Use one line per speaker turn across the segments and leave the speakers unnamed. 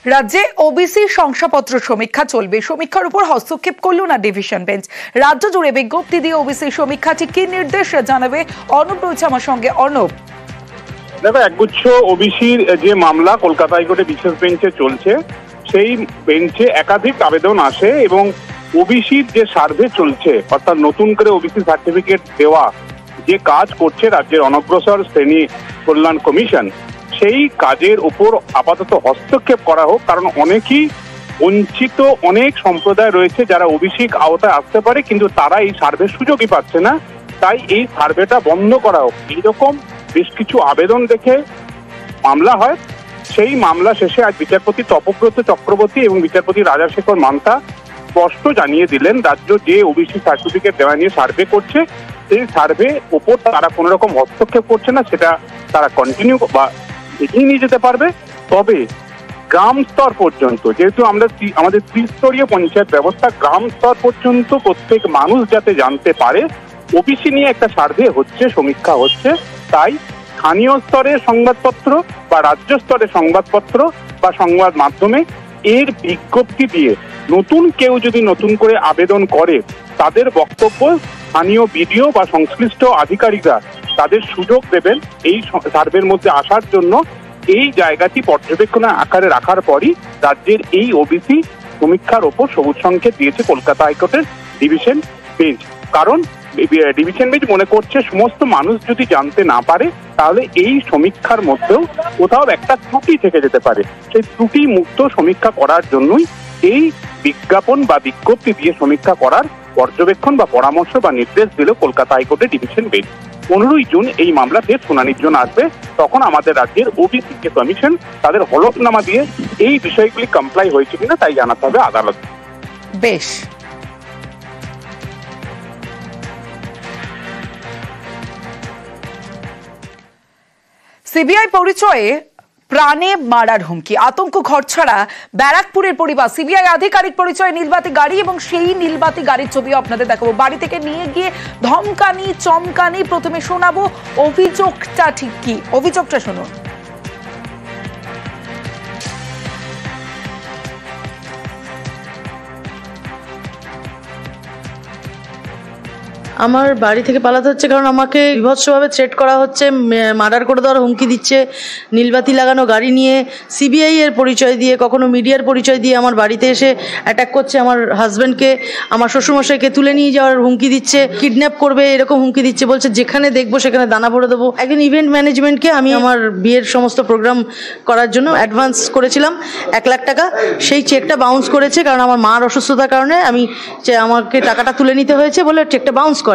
রাজ্যে ওবিসি শংসাপত্র সমীক্ষা চলবে। সমীক্ষার উপর হস্তক্ষেপ করলো না ডিভিশন বেঞ্চ। রাজ্য জুড়ে বিজ্ঞপ্তি দিয়ে ওবিসি সমীক্ষা ঠিক কি নির্দেশ জানাবে অর্ণব রয়েছে আমার সঙ্গে। অর্ণব,
দেখো, একগুচ্ছ ওবিসির যে মামলা কলকাতা হাইকোর্টে বিশেষ বেঞ্চে চলছে, সেই বেঞ্চে একাধিক আবেদন আসে এবং ওবিসির যে সার্ভে চলছে, অর্থাৎ নতুন করে ওবিসি সার্টিফিকেট দেওয়া যে কাজ করছে রাজ্যের অনগ্রসর শ্রেণী কল্যাণ কমিশন, সেই কাজের উপর আপাতত হস্তক্ষেপ করা হোক। কারণ অনেকেই বঞ্চিত অনেক সম্প্রদায় রয়েছে যারা ওবিসি আওতায় আসতে পারে, কিন্তু তারা এই সার্ভের সুযোগই পাচ্ছে না। তাই এই সার্ভেটা বন্ধ করা হোক, এইরকম বেশ কিছু আবেদন দেখে মামলা হয়। সেই মামলা শেষে আজ বিচারপতি তপব্রত চক্রবর্তী এবং বিচারপতি রাজাশেখর মান্তা স্পষ্ট জানিয়ে দিলেন, রাজ্য যে ওবিসি সার্টিফিকেট দেওয়া নিয়ে সার্ভে করছে, সেই সার্ভে উপর তারা কোনো রকম হস্তক্ষেপ করছে না, সেটা তারা কন্টিনিউ বা এগিয়ে নিয়ে যেতে পারবে। তবে গ্রাম স্তর পর্যন্ত, যেহেতু আমাদের ত্রিস্তরীয় পঞ্চায়েত ব্যবস্থা, গ্রাম স্তর পর্যন্ত প্রত্যেক মানুষ যাতে জানতে পারে ওবিসি নিয়ে একটা সার্ভে হচ্ছে, সমীক্ষা হচ্ছে, তাই স্থানীয় স্তরের সংবাদপত্র বা রাজ্য স্তরের সংবাদপত্র বা সংবাদ মাধ্যমে এর বিজ্ঞপ্তি দিয়ে নতুন কেউ যদি নতুন করে আবেদন করে, তাদের বক্তব্য স্থানীয় বিডিও বা সংশ্লিষ্ট আধিকারিকরা তাদের সুযোগ দেবেন এই সার্ভের মধ্যে আসার জন্য। এই জায়গাটি পর্যবেক্ষণের আকারে রাখার পরই রাজ্যের এই ওবিসি সমীক্ষার ওপর সবুজ সংকেত দিয়েছে কলকাতা হাইকোর্টের ডিভিশন বেঞ্চ। কারণ ডিভিশন বেঞ্চ মনে করছে সমস্ত মানুষ যদি জানতে না পারে, তাহলে এই সমীক্ষার মধ্যেও কোথাও একটা ত্রুটি থেকে যেতে পারে। সেই ত্রুটি মুক্ত সমীক্ষা করার জন্যই এই বিজ্ঞাপন বা বিজ্ঞপ্তি দিয়ে সমীক্ষা করার পর্যবেক্ষণ বা পরামর্শ বা নির্দেশ দিল কলকাতা হাইকোর্টের ডিভিশন বেঞ্চ। 15ই জুন এই মামলাতে শুনানির জন্য আসবে। তখন আমাদের রাজ্যের ওবিসি যে কমিশন, তাদের হলফনামা দিয়ে এই বিষয়গুলি কমপ্লাই হয়েছে কিনা তাই জানাতে হবে আদালত।
বেশ, সিবিআই পরিচয়ে প্রাণে মারার হুমকি, আতঙ্ক ঘর ছাড়া ব্যারাকপুরের পরিবার। সিবিআই আধিকারিক পরিচয়ে নীলবাতি গাড়ি এবং সেই নীলবাতি গাড়ির ছবিও আপনাদের দেখাবো। বাড়ি থেকে নিয়ে গিয়ে ধমকানি চমকানি। প্রথমে শোনাবো অভিযোগটা ঠিক কি, অভিযোগটা শুনুন।
আমার বাড়ি থেকে পালাতে হচ্ছে কারণ আমাকে বিভৎসভাবে থ্রেট করা হচ্ছে, মার্ডার করে দেওয়ার হুমকি দিচ্ছে। নীলবাতি লাগানো গাড়ি নিয়ে সিবিআই এর পরিচয় দিয়ে, কখনো মিডিয়ার পরিচয় দিয়ে আমার বাড়িতে এসে অ্যাটাক করছে। আমার হাজব্যান্ডকে, আমার শ্বশুরমশাইকে তুলে নিয়ে যাওয়ার হুমকি দিচ্ছে, কিডন্যাপ করবে এরকম হুমকি দিচ্ছে। বলছে যেখানে দেখবো সেখানে দানা ভরে দেবো। একজন ইভেন্ট ম্যানেজমেন্টকে আমি আমার বিয়ের সমস্ত প্রোগ্রাম করার জন্য অ্যাডভান্স করেছিলাম 1 লাখ টাকা। সেই চেকটা বাউন্স করেছে, কারণ আমার মার অসুস্থতার কারণে আমাকে টাকাটা তুলে নিতে হয়েছে বলে চেকটা বাউন্স করে।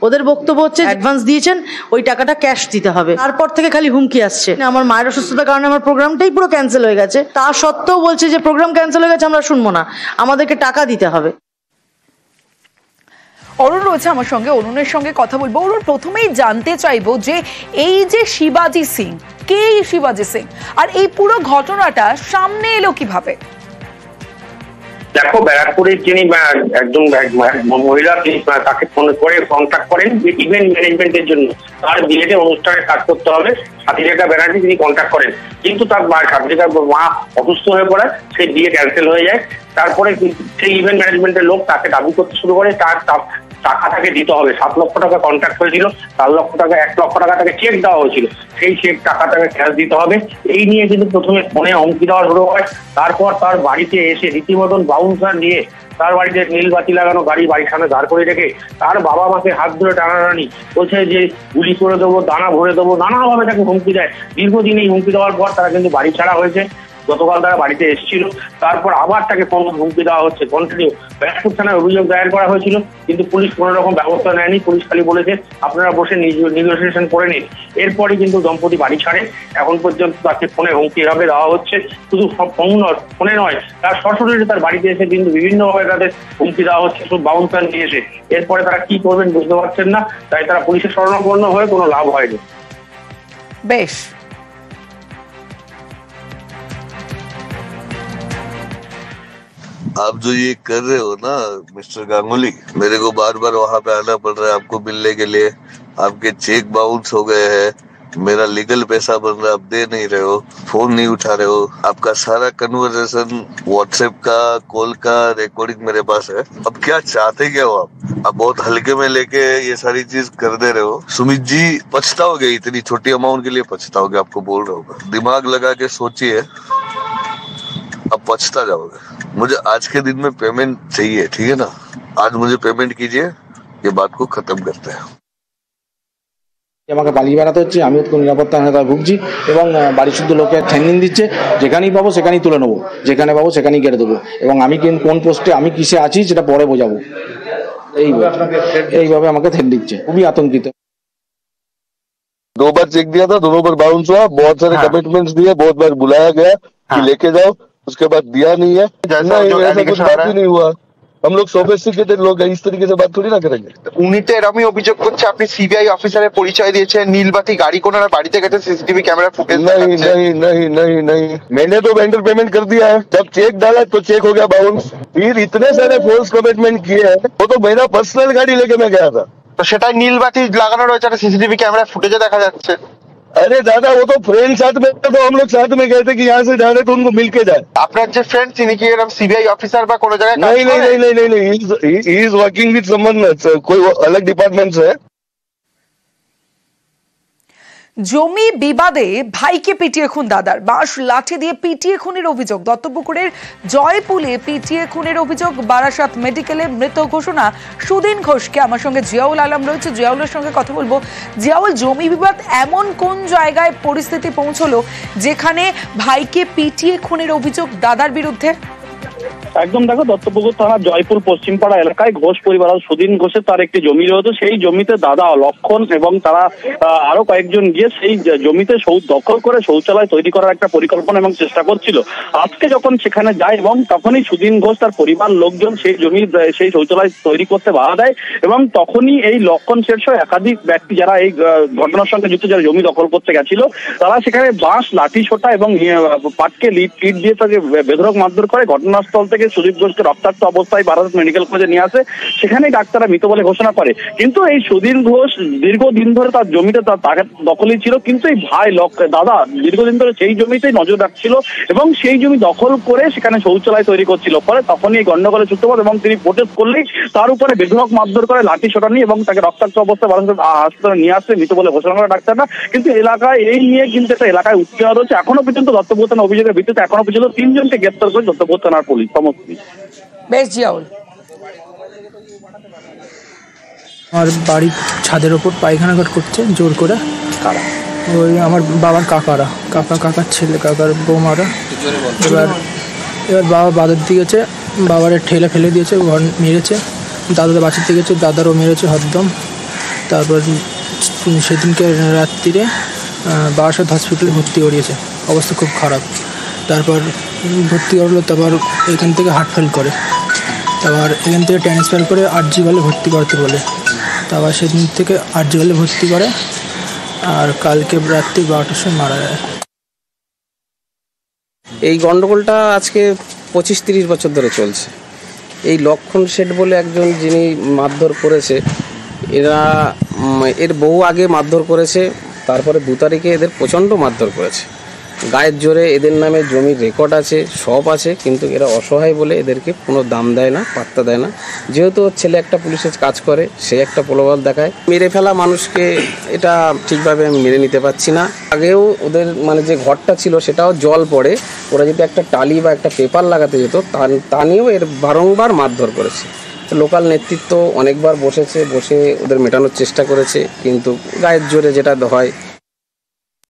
ওদের বক্তব্য হচ্ছে অ্যাডভান্স দিয়েছেন, ওই টাকাটা ক্যাশ দিতে হবে। তারপর থেকে খালি হুমকি আসছে। আমার মায়ের অসুস্থতার কারণে আমার প্রোগ্রামটাই পুরো ক্যান্সেল হয়ে গেছে। তা সত্ত্বেও বলছে যে প্রোগ্রাম ক্যান্সেল হয়ে গেছে, আমরা শুনবো না, আমাদেরকে টাকা দিতে হবে।
অরুণ রয়েছে আমার সঙ্গে, অরুণের সঙ্গে কথা বলবো। অরুণ, প্রথমেই জানতে চাইবো যে এই যে শিবাজি সিং, কে এই শিবাজি সিং, আর এই পুরো ঘটনাটা সামনে এলো কিভাবে?
দেখো, ব্যারাকপুরের যিনি একজন মহিলা, তাকে ফোন করে কন্ট্যাক্ট করেন ইভেন্ট ম্যানেজমেন্টের জন্য। তার বিয়েতে অনুষ্ঠানে কাজ করতে হবে, সাথীরেখা ব্যানার্জি তিনি কন্ট্যাক্ট করেন। কিন্তু তার সাথীরেখার মা অসুস্থ হয়ে পড়ে, সেই বিয়ে ক্যান্সেল হয়ে যায়। তারপরে সেই ইভেন্ট ম্যানেজমেন্টের লোক তাকে দাবি করতে শুরু করে তার টাকা তাকে দিতে হবে। 7 লক্ষ টাকা কন্ট্রাক্ট হয়েছিল, 4 লক্ষ টাকা 1 লক্ষ টাকা তাকে চেক দেওয়া হয়েছিল, সেই চেক টাকা তাকে ক্যাশ দিতে হবে। এই নিয়ে কিন্তু প্রথমে ফোনে হুমকি দেওয়া শুরু হয়। তারপর তার বাড়িতে এসে রীতিমতন বাউন্সার নিয়ে তার বাড়িতে নীলবাতি লাগানো গাড়ি বাড়ির সামনে দাঁড় করে রেখে তার বাবা মাকে হাত ধরে টানাটানি বলছে যে গুলি করে দেবো, দানা ভরে দেবো, নানাভাবে তাকে হুমকি দেয়। দীর্ঘদিন এই হুমকি দেওয়ার পর তারা কিন্তু বাড়ি ছাড়া হয়েছে। গতকাল তারা বাড়িতে এসেছিল, তারপর আবার তাকে হুমকি দেওয়া হচ্ছে কন্টিনিউ। ব্যারাকপুর থানায় অভিযোগ দায়ের করা হয়েছিল, কিন্তু পুলিশ কোনো রকম ব্যবস্থা নেয়নি। পুলিশ খালি বলেছে আপনারা বসে নেগোসিয়েশন করে নিন। এরপরে কিন্তু দম্পতি বাড়ি ছাড়ে। এখন পর্যন্ত তাকে ফোনে হুমকি এভাবে দেওয়া হচ্ছে। শুধু ফোনে নয়, তার সরাসরি তার বাড়িতে এসে কিন্তু বিভিন্নভাবে তাদের হুমকি দেওয়া হচ্ছে, সব বাউন্সার নিয়ে এসে। এরপরে তারা কি করবেন বুঝতে পারছেন না, তাই তারা পুলিশের শরণাপন্ন হয়ে কোনো লাভ হয়নি।
বেশ,
आप जो ये कर रहे हो ना मिस्टर गांगुली, मेरे को बार बार वहां पे आना पड़ रहा है आपको मिलने के लिए। आपके चेक बाउंस हो गए हैं, मेरा लीगल पैसा बन रहा, आप दे नहीं रहे हो, फोन नहीं उठा रहे हो, आपका सारा कन्वर्सेशन व्हाट्सएप का कॉल का रिकॉर्डिंग मेरे पास है। अब क्या चाहते क्या हो आप बहुत हल्के में लेके ये सारी चीज कर दे रहे हो। सुमित जी पछताओगे, इतनी छोटी अमाउंट के लिए पछताओगे, आपको बोल रहा हूँ। दिमाग लगा के सोचिए, अब पछता जाओगे। मुझे आज के दिन में पेमेंट चाहिए, ठीक है ना, आज मुझे पेमेंट कीजिए, ये बात को खत्म करते हैं।
আমাকে পালিয়ে বেড়াতে হচ্ছে, আমি তো নিরাপত্তাহীনতায় ভুগছি এবং বাড়ির শুদ্ধ লোকে ঠ্যাঙ্গিন দিচ্ছে, যেখানেই পাবো সেখানেই তুলে নেবো, যেখানে পাবো সেখানেই কেটে দেবো এবং আমি কোন পোস্টে আমি কিসে আছি সেটা পরে বোঝাবো, এইভাবে আমাকে থ্রেট দিচ্ছে। খুবই আতঙ্কিত।
2 बार चेक दिया था, दोनों बार बाउंस हुआ, बहुत सारे कमिटमेंट्स दिए, बहुत बार बुलाया गया कि लेके जाओ, उसके बाद दिया नहीं है। ऐसा कुछ बात ही नहीं हुआ। हम लोग सोफिस्टिकेटेड लोग हैं, इस तरीके से बात थोड़ी ना करेंगे।
উনি তো এরকমই অভিযোগ করছে আপনি সিবিআই অফিসারের পরিচয় দিয়েছেন, নীলবাতি গাড়ি কোনার বাড়িতে গেছে, सीसीटीवी कैमरा फुटेज
नहीं नहीं नहीं नहीं नहीं, मैंने तो वेंडर पेमेंट कर दिया है। जब चेक डाला तो चेक हो गया बाउंस। फिर इतने सारे फोर्स कमिटमेंट किए हैं, वो तो मेरा पर्सनल गाड़ी लेके मैं गया था।
তো সেটাই নীলবাতি লাগানো রয়েছে, একটা सीसीटीवी कैमरा फुटेজে দেখা যাচ্ছে।
अरे दादा वो तो फ्रेंड साथ में तो हम लोग साथ में गए थे कि यहाँ से जा रहे तो उनको मिल के जाए।
আপনার যে ফ্রেন্ড তিনি কি এরকম সিবিআই অফিসার বা কোনো জায়গায় কাজ
नहीं नहीं
করে?
नहीं नहीं नहीं, he is working with someone, कोई अलग डिपार्टमेंट से है।
জমি বিবাদে ভাইকে পিটিয়ে খুন দাদার, বাঁশ লাঠি দিয়ে পিটিয়ে খুনের অভিযোগ। দত্তপুকুরের জয়পুলে পিটিয়ে খুনের অভিযোগ। বারাসাত মেডিকেলে মৃত ঘোষণা সুদিন ঘোষকে। আমার সঙ্গে জিয়াউল আলম রয়েছে, জিয়াউলের সঙ্গে কথা বলবো। জিয়াউল, জমি বিবাদ এমন কোন জায়গায় পরিস্থিতি পৌঁছলো যেখানে ভাইকে পিটিয়ে খুনের অভিযোগ দাদার বিরুদ্ধে?
একদম দেখো, দত্তপুকুর থানা জয়পুর পশ্চিমপাড়া এলাকায় ঘোষ পরিবার সুদিন ঘোষের তার একটি জমি রয়েছে। সেই জমিতে দাদা লক্ষণ এবং তারা আরো কয়েকজন গিয়ে সেই জমিতে দখল করে শৌচালয় তৈরি করার একটা পরিকল্পনা এবং চেষ্টা করছিল। আজকে যখন সেখানে যায় এবং তখনই সুদিন ঘোষ তার পরিবার লোকজন সেই জমি সেই শৌচালয় তৈরি করতে বাধা দেয় এবং তখনই এই লক্ষণ শেরসহ একাধিক ব্যক্তি যারা এই ঘটনার সঙ্গে যুক্ত, যারা জমি দখল করতে গেছিল, তারা সেখানে বাঁশ লাঠি ছোটা এবং পাটকে লিট দিয়ে তাকে বেধড়ক মারধর করে। ঘটনাস্থল থেকে সুদীপ ঘোষকে রক্তাক্ত অবস্থায় বারাসাত মেডিকেল কলেজে নিয়ে আসে, সেখানেই ডাক্তাররা মৃত বলে ঘোষণা করে। কিন্তু এই সুদীপ ঘোষ দীর্ঘদিন ধরে তার জমিতে তার দখলই ছিল, কিন্তু এই ভাই দাদা দীর্ঘদিন ধরে সেই জমিতেই নজর রাখছিল এবং সেই জমি দখল করে সেখানে শৌচালয় তৈরি করছিল। ফলে তখনই এই গন্ডগোলের সূত্রপাত এবং তিনি প্রোটেস্ট করলেই তার উপরে বেধড়ক মারধর করে, লাঠি ছোটা নিয়ে এবং তাকে রক্তাক্ত অবস্থায় বারাসাত হাসপাতালে নিয়ে আসছে মৃত বলে ঘোষণা করে ডাক্তাররা। কিন্তু এলাকায় এই নিয়ে কিন্তু একটা এলাকায় উত্তেজনা রয়েছে। এখনো পর্যন্ত দত্তপুকুর থানার অভিযোগের ভিত্তিতে এখনো পর্যন্ত 3 জনকে গ্রেপ্তার করে দত্তপুকুর থানার পুলিশ।
বেশ জিয়াউল,
আমার বাড়ির ছাদের ওপর পায়খানা ঘাট করছে জোর করে। কারা? ওই আমার বাবার কাকারা, কাকার ছেলে, কাকার বৌমারা। এবার বাবা বাজার দিয়ে গেছে, বাবারে ঠেলে ফেলে দিয়েছে, ঘর মেরেছে। দাদাদের বাঁচাতে গেছে, দাদারও মেরেছে হরদম। তারপর সেদিনকে রাত্রিরে বারাসাত হসপিটালে ভর্তি করিয়েছে, অবস্থা খুব খারাপ। তারপর ভর্তি করলো, তারপর এখান থেকে হার্ট ফেল করে, তারপর এখান থেকে ট্রান্সফার করে আরজি হলে ভর্তি করতে বলে, তারপর সেদিন থেকে আরজি হলে ভর্তি করে। আর কালকে রাত্রি 12টার সময় মারা যায়।
এই গন্ডগোলটা আজকে 25-30 বছর ধরে চলছে। এই লক্ষণ শেঠ বলে একজন যিনি মারধর করেছে, এর বহু আগে মারধর করেছে, তারপরে 2 তারিখে এদের প্রচণ্ড মারধর করেছে। গায়ের জোরে এদের নামে জমির রেকর্ড আছে, সব আছে, কিন্তু এরা অসহায় বলে এদেরকে কোনো দাম দেয় না, পাত্তা দেয় না। যেহেতু ওর ছেলে একটা পুলিশের কাজ করে, সে একটা প্রলোভন দেখায়। মেরে ফেলা মানুষকে এটা ঠিকভাবে আমি মেনে নিতে পারছি না। আগেও ওদের যে ঘরটা ছিল সেটাও জল পড়ে, ওরা যদি একটা টালি বা একটা পেপার লাগাতে যেত তা নিয়েও এর বারংবার মারধর করেছে। লোকাল নেতৃত্ব অনেকবার বসে ওদের মেটানোর চেষ্টা করেছে, কিন্তু গায়ের জোরে যেটা হয়